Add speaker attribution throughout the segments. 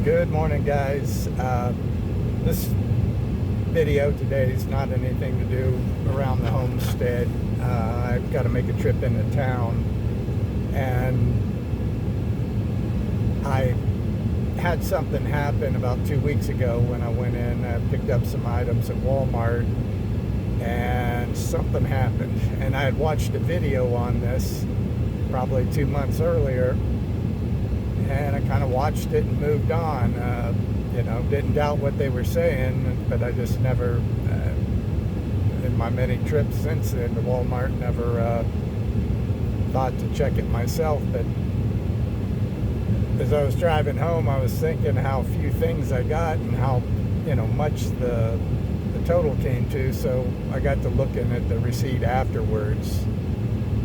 Speaker 1: Good morning, guys. This video today is not anything to do around the homestead. I've got to make a trip into town, and I had something happen about 2 weeks ago when I went in. I picked up some items at Walmart, and something happened. And I had watched a video on this probably 2 months earlier, and I kind of watched it and moved on. Didn't doubt what they were saying, but I just never, in my many trips since then to Walmart, never thought to check it myself. But as I was driving home, I was thinking how few things I got and how much the total came to. So I got to looking at the receipt afterwards,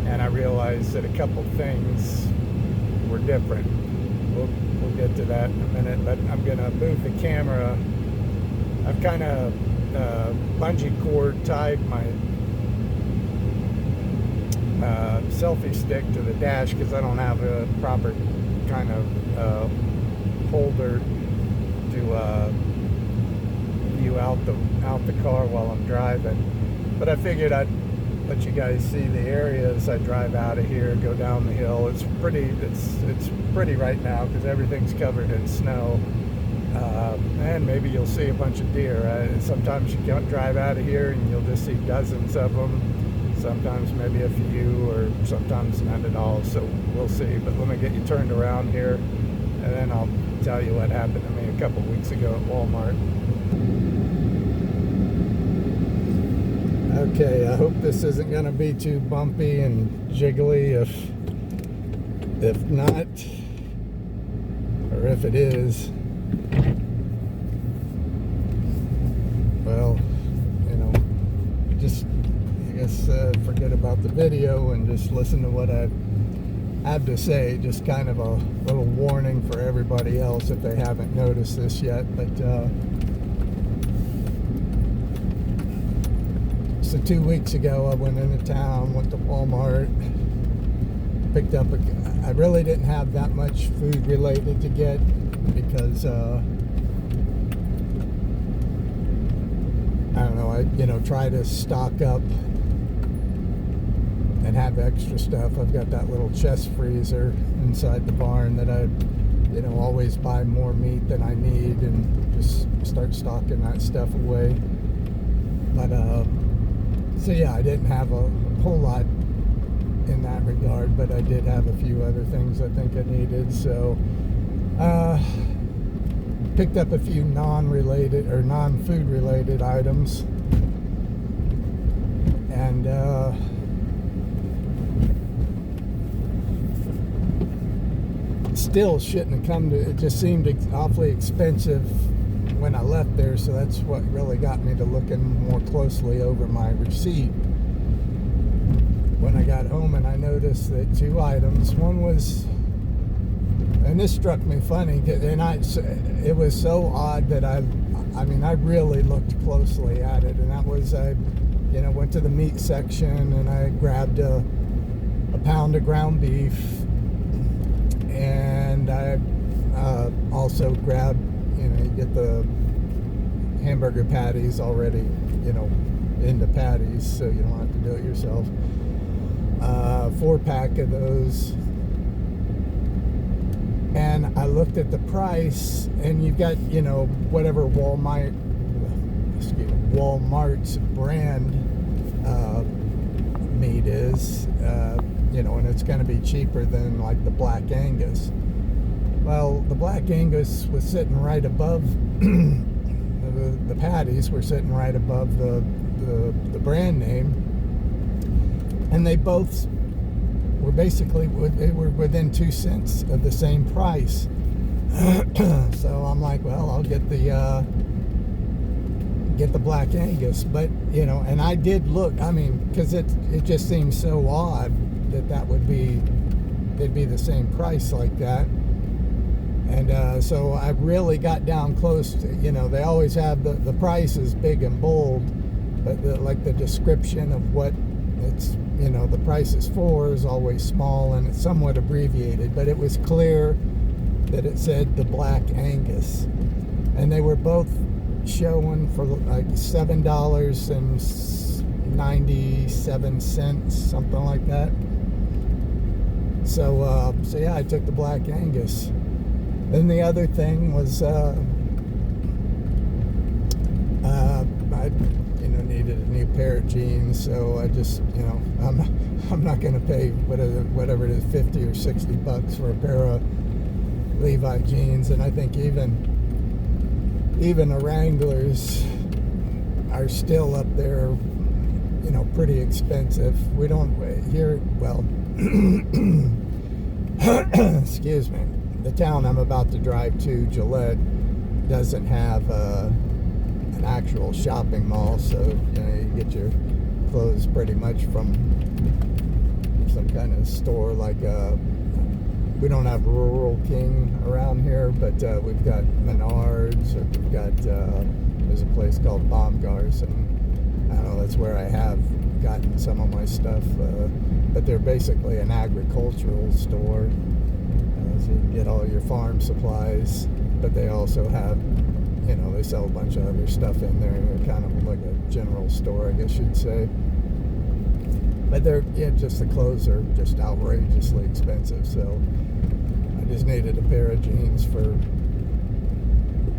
Speaker 1: and I realized that a couple things were different. We'll get to that in a minute, but I'm going to move the camera. I've kind of bungee cord tied my selfie stick to the dash because I don't have a proper kind of holder to view out the car while I'm driving. But I figured I'd let you guys see the area as I drive out of here, go down the hill. It's pretty right now because everything's covered in snow, and maybe you'll see a bunch of deer. Sometimes you can't drive out of here and you'll just see dozens of them. Sometimes maybe a few, or sometimes none at all. So we'll see. But let me get you turned around here, and then I'll tell you what happened to me a couple weeks ago at Walmart. Okay, I hope this isn't going to be too bumpy and jiggly. If not, or if it is, well, just, I guess, forget about the video and just listen to what I have to say. Just kind of a little warning for everybody else if they haven't noticed this yet. But so 2 weeks ago, I went into town, went to Walmart, picked up I really didn't have that much food related to get because, I don't know, I try to stock up and have extra stuff. I've got that little chest freezer inside the barn that I, always buy more meat than I need and just start stocking that stuff away. But, so yeah, I didn't have a whole lot in that regard, but I did have a few other things I think I needed. So picked up a few non-related or non-food related items, and still shouldn't have come to it. Just seemed awfully expensive when I left there, so that's what really got me to looking more closely over my receipt when I got home. And I noticed that two items, one was, and this struck me funny, and it was so odd that I really looked closely at it, and that was I went to the meat section and I grabbed a pound of ground beef, and I also grabbed, you get the hamburger patties already, in the patties, so you don't have to do it yourself. 4-pack of those. And I looked at the price, and you've got, whatever Walmart's brand meat is, and it's going to be cheaper than like the Black Angus. Well, the Black Angus was sitting right above the patties were sitting right above the brand name, and they both were basically within 2 cents of the same price. So I'm like, well, I'll get the Black Angus. But and I did look, because it just seems so odd that they'd be the same price like that. And so I really got down close to, they always have the price is big and bold, but the description of what it's, the price is for is always small, and it's somewhat abbreviated. But it was clear that it said the Black Angus, and they were both showing for like $7.97, something like that. So yeah, I took the Black Angus. Then the other thing was I needed a new pair of jeans, so I just I'm not going to pay whatever it is, 50 or 60 bucks for a pair of Levi jeans. And I think even the Wranglers are still up there, pretty expensive. We don't here, well, excuse me, the town I'm about to drive to, Gillette, doesn't have an actual shopping mall, so you get your clothes pretty much from some kind of store. Like we don't have Rural King around here, but we've got Menards, or we've got there's a place called Baumgart's, and I don't know, that's where I have gotten some of my stuff, but they're basically an agricultural store, so you can get all your farm supplies, but they also have, they sell a bunch of other stuff in there. They're kind of like a general store, I guess you'd say. But just the clothes are just outrageously expensive. So I just needed a pair of jeans for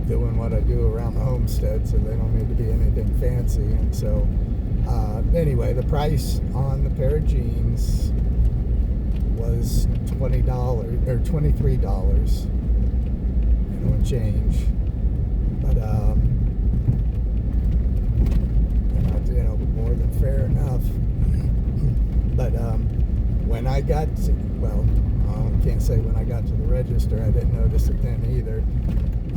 Speaker 1: doing what I do around the homestead, so they don't need to be anything fancy. And so anyway, the price on the pair of jeans was $20 or $23, and change. But more than fair enough. But when I got to, I can't say when I got to the register, I didn't notice it then either.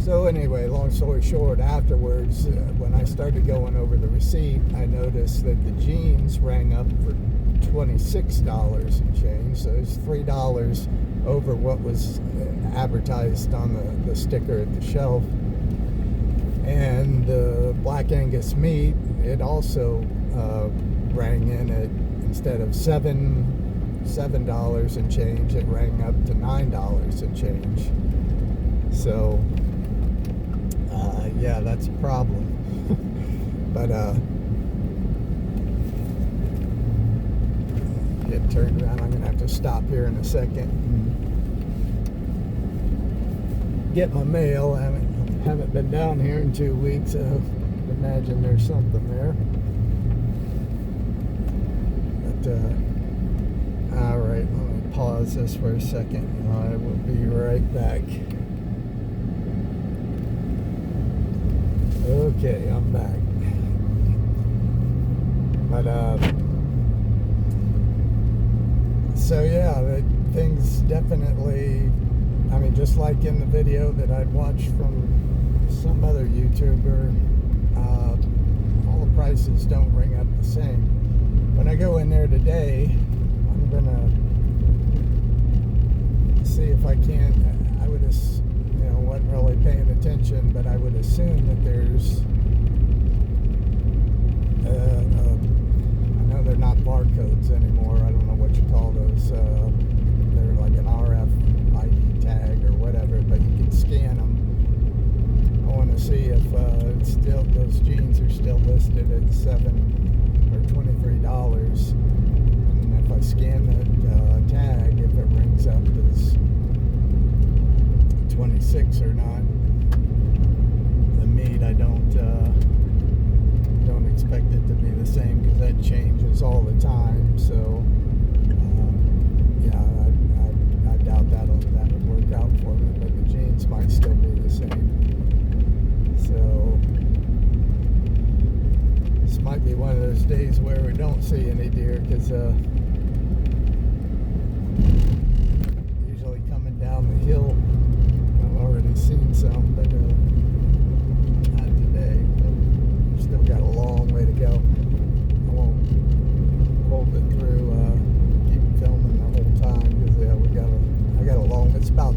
Speaker 1: So anyway, long story short, afterwards, when I started going over the receipt, I noticed that the jeans rang up for $26 and change. So it's $3 over what was advertised on the sticker at the shelf. And the Black Angus meat, it also rang in at, instead of $7 and change, it rang up to $9 and change. So yeah, that's a problem. But get turned around. I'm gonna have to stop here in a second and get my mail. I haven't been down here in 2 weeks, so imagine there's something there. But all right, let me pause this for a second. I will be right back. Okay, I'm back. But so yeah, things definitely, just like in the video that I'd watched from some other YouTuber, all the prices don't ring up the same. When I go in there today, I'm gonna see if I can. I would wasn't really paying attention, but I would assume that there's I know they're not barcodes anymore. I don't know what you call those. They're like an RFID tag or whatever, but you can scan them. I want to see if it's still, those jeans are still listed at $7 or $23, and if I scan that tag, if it rings up as 26 or not. The meat, I don't expect it to be the same, because that changes all the time. So yeah, I doubt that would work out for me, but the jeans might still be the same. So this might be one of those days where we don't see any deer, because usually coming down the hill, I've already seen some, but not today. But we've still got a long way to go. I won't hold it through, keep filming the whole time, because I got a long, it's about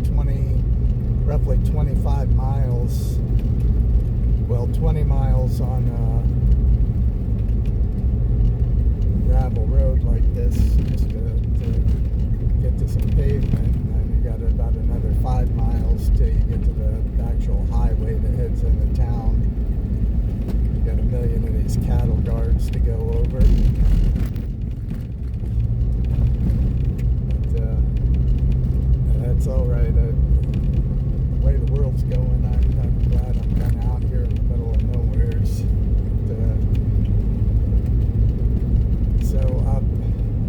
Speaker 1: roughly 25 miles, well, 20 miles on gravel road like this, just to get to some pavement, and then you got about another 5 miles to these cattle guards to go over. But that's all right. The way the world's going, I'm glad I'm kind of out here in the middle of nowhere. So I'll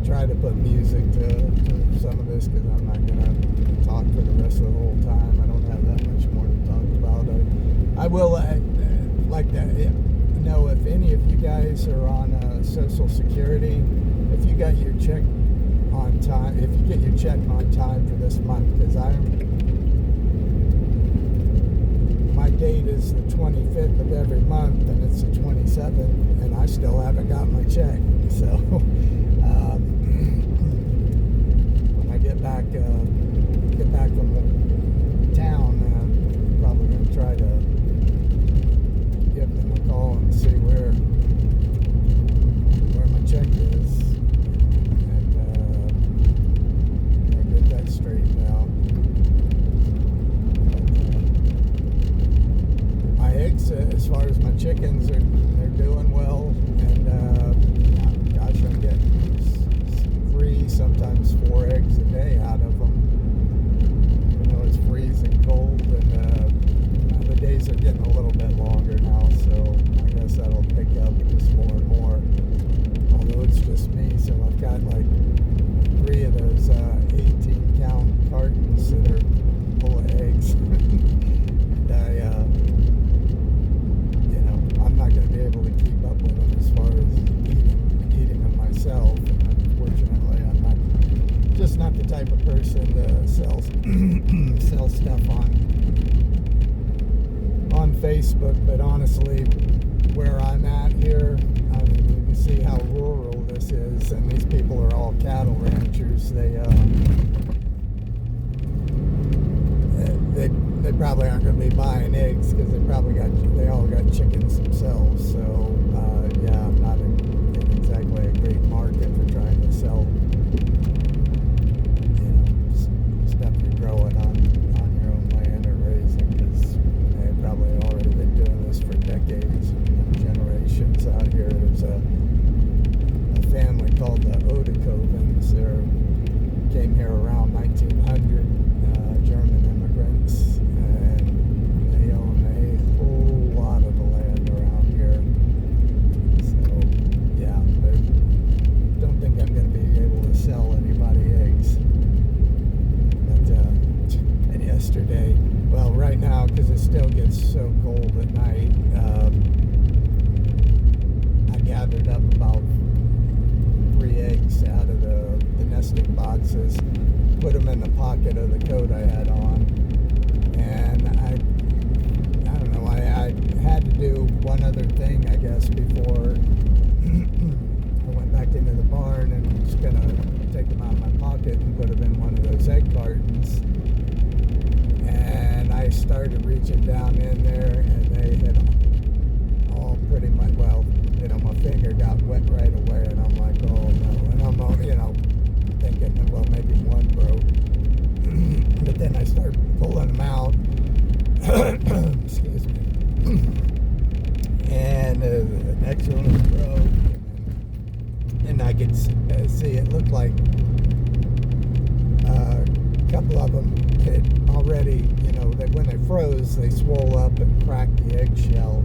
Speaker 1: try to put music to some of this, because I'm not going to talk for the rest of the whole time. I don't have that much more to talk about. I will like that. Know if any of you guys are on Social Security, if you got your check on time, if you get your check on time for this month, because my date is the 25th of every month, and it's the 27th, and I still haven't got my check. So when I get back from town, I'm probably going to try to give them a call and see where my check is, and get that straightened out. But, my eggs, as far as my chickens, they're doing well, and gosh, I'm getting 3, sometimes 4 eggs a day out of them. You know, it's freezing cold, and the days are getting a little bit longer now, so I guess that'll pick up just more and more. Although it's just me, so I've got like 3 of those 18 count cartons that are full of eggs. And I'm not going to be able to keep up with them as far as eating them myself. And unfortunately, I'm just not the type of person to sell stuff on Facebook. But honestly, where I'm at here, I mean, you can see how rural this is, and these people are all cattle ranchers. They probably aren't going to be buying eggs, because they all got chickens themselves. So I'm not in exactly a great market for trying to sell stuff you're growing on your own land or raising, because they've probably already been doing this for decades, generations out here. There's a family called the Odekovens. They came here around 1900, German immigrants, and they own a whole lot of the land around here. So yeah, don't think I'm going to be able to sell anybody eggs. But and yesterday, well, right now, because it still gets so cold at night, I gathered up about 3 eggs out of the nesting boxes, put them in the pocket of the coat I had on, and I don't know, I had to do one other thing, I guess, before I went back into the barn, and I'm just going to take them out of my pocket and put them in one of those egg cartons. And I started reaching down in there, and they had all pretty much, well, my finger got wet right away, and I'm like, oh no, and I'm, thinking, well, maybe one broke. But then I started pulling them out, excuse me, and the next one was broke, and I could see it looked like a couple of them had already, when they froze, they swole up and cracked the eggshell.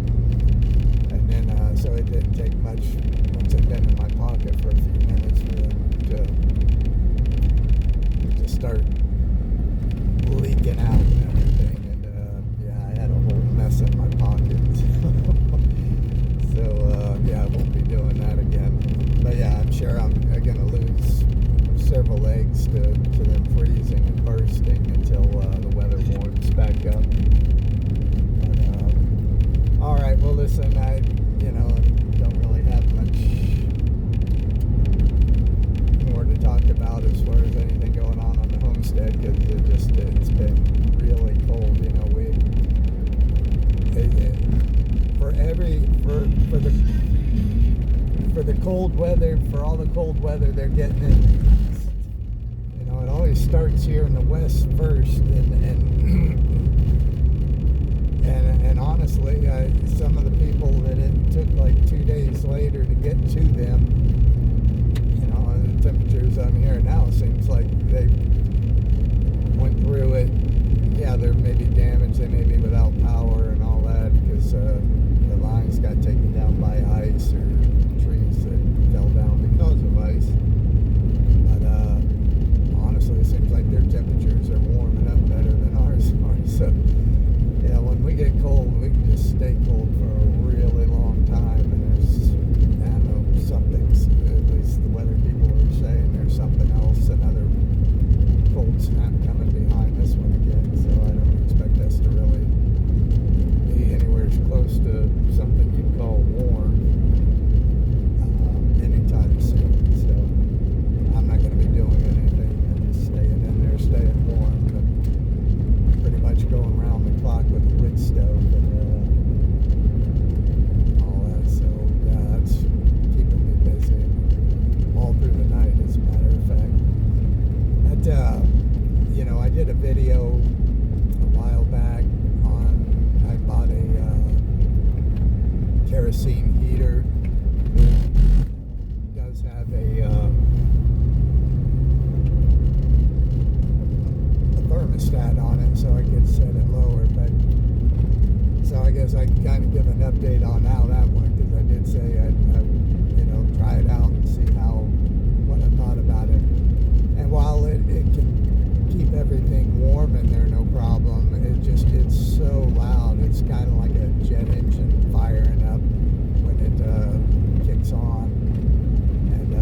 Speaker 1: And then, so it didn't take much, once it'd been in my pocket for a few minutes, for them to start leaking out and everything. And I had a whole mess in my pocket. So I won't be doing that again. But yeah, I'm sure I'm going to lose several eggs to them freezing and bursting until the weather warms back up. But, all right, well, listen, I don't really have much more to talk about as far as anything going on the homestead, because it's been really cold. For the cold weather, for all the cold weather they're getting in, it always starts here in the west first, and honestly, honestly, some of the people that it took like 2 days later to get to them, and the temperatures I'm hearing now seems like they went through it. Yeah, there may be damage, they may be without power and all that because the lines got taken down by ice or trees that fell down because of ice. But honestly, it seems like their temperatures are warming up better than ours are. So yeah, when we get cold, we can just stay cold for a really long time. And there's, I don't know, something's, at least the weather people are saying there's something else, another cold snap coming behind this one again. So I don't expect us to really be anywhere close to something you'd call warm anytime soon. So I'm not going to be doing anything. I'm just staying in there, staying warm. But pretty much going around the clock with the wood stove and all that. So yeah, that's keeping me busy all through the night, as a matter of fact. I did a video a while back I bought a kerosene heater that does have a thermostat on it, so I could set it lower. But so I guess I can kind of give an update on how that went, because I did say I'd try it out and see what I thought about it. And while it can keep everything warm in there, no problem, it's so loud. It's kind of like a jet engine firing up when it kicks on. And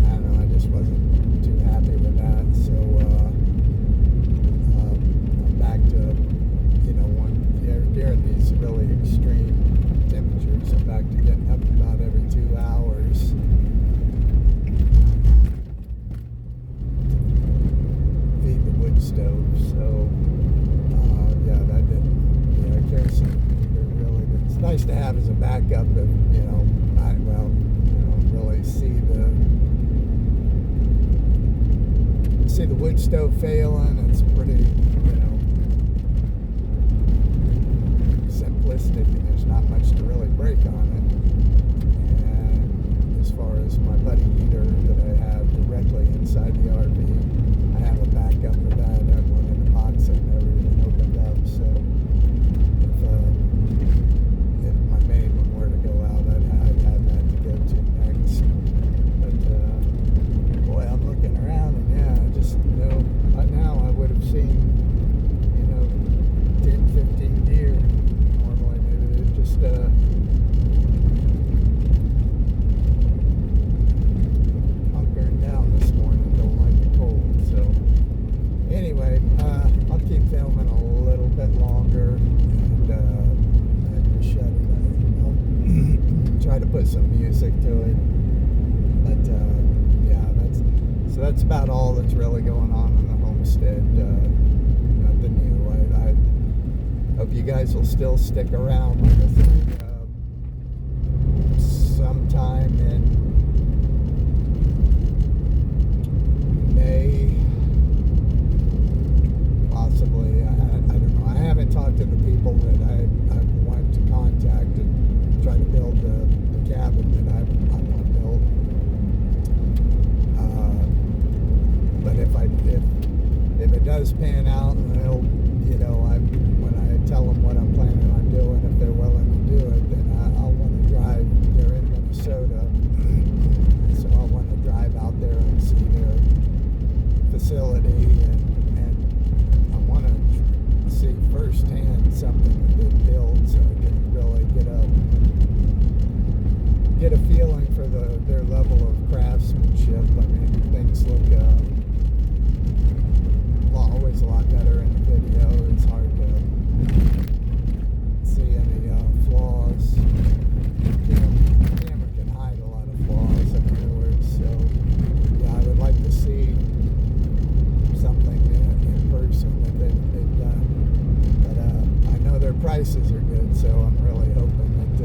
Speaker 1: I don't know, I just wasn't too happy with that. So I'm back to, during these really extreme temperatures, I'm back to getting up about every 2 hours. Feed the wood stove. So yeah, that didn't. Kerosene heater really. It's nice to have as a backup if really see the wood stove failing. It's pretty simplistic, and there's not much to really break on it. And as far as my buddy heater that I have directly inside the RV, I have a backup for that. I have one in the box I've never even opened up. So if my main one were to go out, I'd have that to go to next. But boy, I'm looking around, and yeah, I just know by now I would have seen 10, 15 deer. Normally, maybe they're just hunkering down this morning. Don't like the cold. So anyway, I'll keep filming a little bit longer, and just shut it. Try to put some music to it. But yeah, that's about all that's really going on in the homestead. Nothing new. I hope you guys will still stick around. Like I said, sometime in May, possibly. I don't know. I haven't talked to the people that I wanted to contact and try to build the cabin that I want to build. But if it does pan out, and when I tell them what I'm planning on doing, if they're willing to do it, then I'll want to drive. They're in Minnesota, so I want to drive out there and see their facility, and I want to see firsthand something that they build, so I can really get a feeling for their level of craftsmanship. I mean, things look always a lot better in the video. It's hard to see any flaws. The camera can hide a lot of flaws, in other words. So yeah, I would like to see something in person that they've done. But I know their prices are good, so I'm really hoping that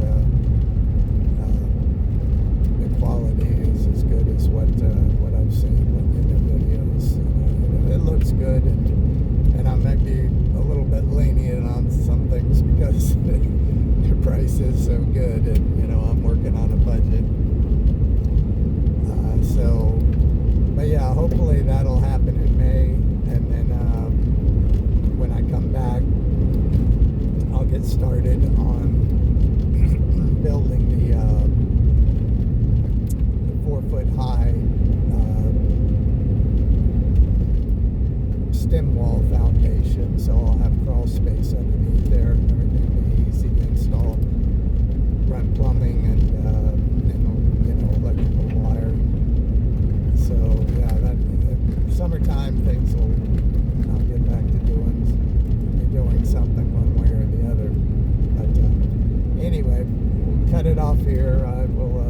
Speaker 1: the quality is as good as what I've seen in their videos. It looks good, and I might be a little bit lenient on some things because price is so good, and I'm working on a budget. But yeah, hopefully that'll happen in May, and then when I come back, I'll get started on building the 4-foot high stem wall foundation. So I'll have crawl space underneath there, and everything will be easy to install. Run plumbing and electrical wire. So yeah, that summertime things will. I'll get back to doing something one way or the other. But anyway, we'll cut it off here. I will